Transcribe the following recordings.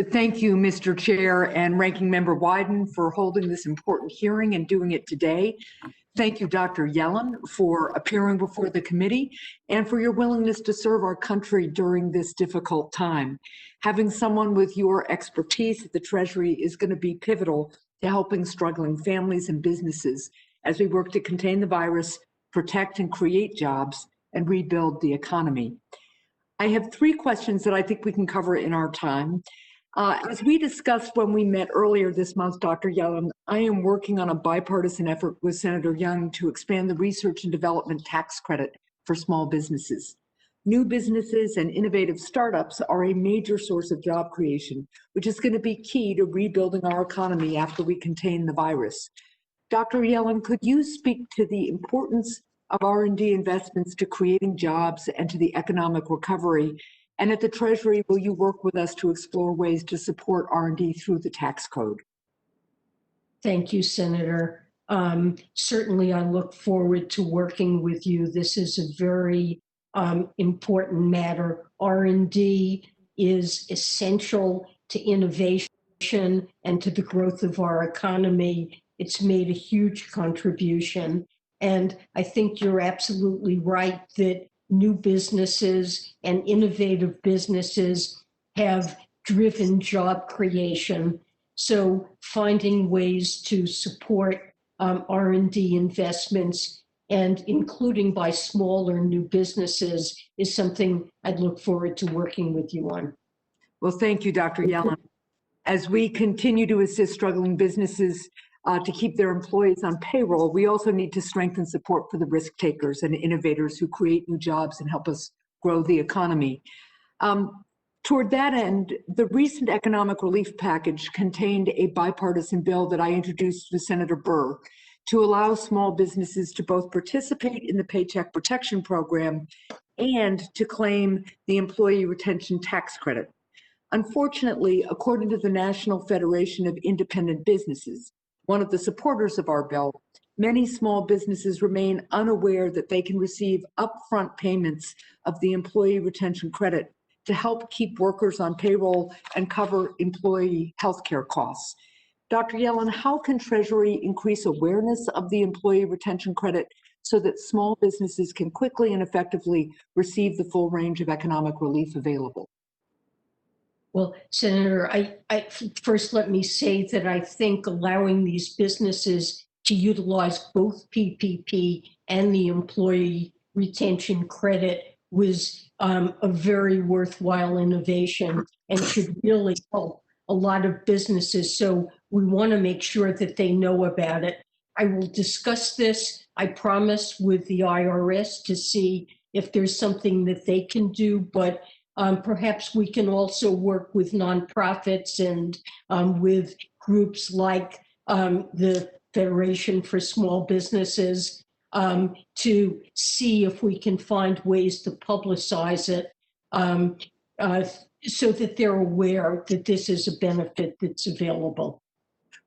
Thank you, Mr. Chair and Ranking Member Wyden, for holding this important hearing and doing it today. Thank you, Dr. Yellen, for appearing before the committee and for your willingness to serve our country during this difficult time. Having someone with your expertise at the Treasury is going to be pivotal to helping struggling families and businesses as we work to contain the virus, protect and create jobs, and rebuild the economy. I have 3 questions that I think we can cover in our time. As we discussed when we met earlier this month, Dr. Yellen, I am working on a bipartisan effort with Senator Young to expand the research and development tax credit for small businesses. New businesses and innovative startups are a major source of job creation, which is going to be key to rebuilding our economy after we contain the virus. Dr. Yellen, could you speak to the importance of R&D investments to creating jobs and to the economic recovery? And at the Treasury, will you work with us to explore ways to support R&D through the tax code? Thank you, Senator. Certainly, I look forward to working with you. This is a very important matter. R&D is essential to innovation and to the growth of our economy. It's made a huge contribution. And I think you're absolutely right that new businesses and innovative businesses have driven job creation. So finding ways to support R&D investments and including by smaller new businesses is something I'd look forward to working with you on. Well, thank you, Dr. Yellen. As we continue to assist struggling businesses to keep their employees on payroll, we also need to strengthen support for the risk takers and innovators who create new jobs and help us grow the economy. Toward that end, the recent economic relief package contained a bipartisan bill that I introduced with Senator Burr to allow small businesses to both participate in the Paycheck Protection Program and to claim the Employee Retention Tax Credit. Unfortunately, according to the National Federation of Independent Businesses, one of the supporters of our bill, many small businesses remain unaware that they can receive upfront payments of the Employee Retention Credit to help keep workers on payroll and cover employee health care costs. Dr. Yellen, how can Treasury increase awareness of the Employee Retention Credit so that small businesses can quickly and effectively receive the full range of economic relief available? Well, Senator, I first let me say that I think allowing these businesses to utilize both PPP and the Employee Retention Credit was a very worthwhile innovation and should really help a lot of businesses. So we want to make sure that they know about it. I will discuss this, I promise, with the IRS to see if there's something that they can do, but perhaps we can also work with nonprofits and with groups like the Federation for Small Businesses to see if we can find ways to publicize it so that they're aware that this is a benefit that's available.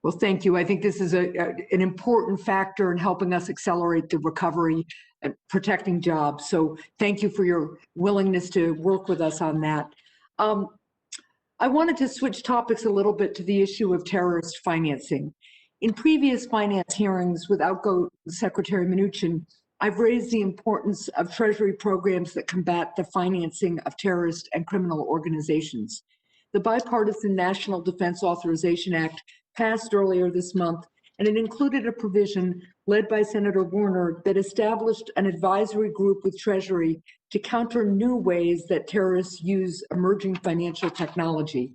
Well, thank you. I think this is an important factor in helping us accelerate the recovery and protecting jobs. So thank you for your willingness to work with us on that. I wanted to switch topics a little bit to the issue of terrorist financing. In previous finance hearings with outgoing Secretary Mnuchin, I've raised the importance of Treasury programs that combat the financing of terrorist and criminal organizations. The bipartisan National Defense Authorization Act passed earlier this month, and it included a provision led by Senator Warner that established an advisory group with Treasury to counter new ways that terrorists use emerging financial technology.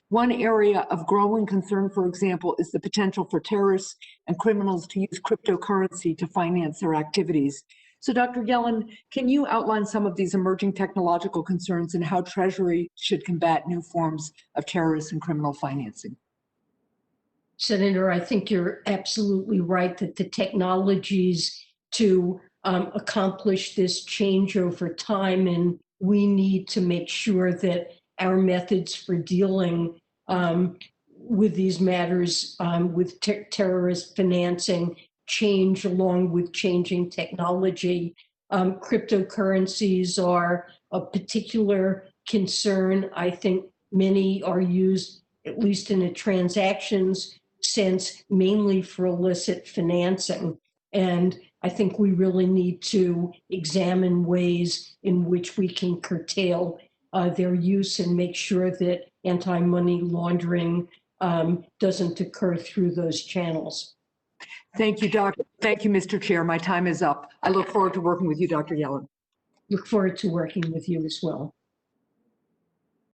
One area of growing concern, for example, is the potential for terrorists and criminals to use cryptocurrency to finance their activities. So, Dr. Yellen, can you outline some of these emerging technological concerns and how Treasury should combat new forms of terrorist and criminal financing? Senator, I think you're absolutely right that the technologies to accomplish this change over time, and we need to make sure that our methods for dealing with these matters with terrorist financing change along with changing technology. Cryptocurrencies are a particular concern. I think Many are used, at least in a transactions sense, mainly for illicit financing. And I think we really need to examine ways in which we can curtail their use and make sure that anti-money laundering doesn't occur through those channels. Thank you, Doctor. Thank you, Mr. Chair. My time is up. I look forward to working with you, Dr. Yellen. Look forward to working with you as well.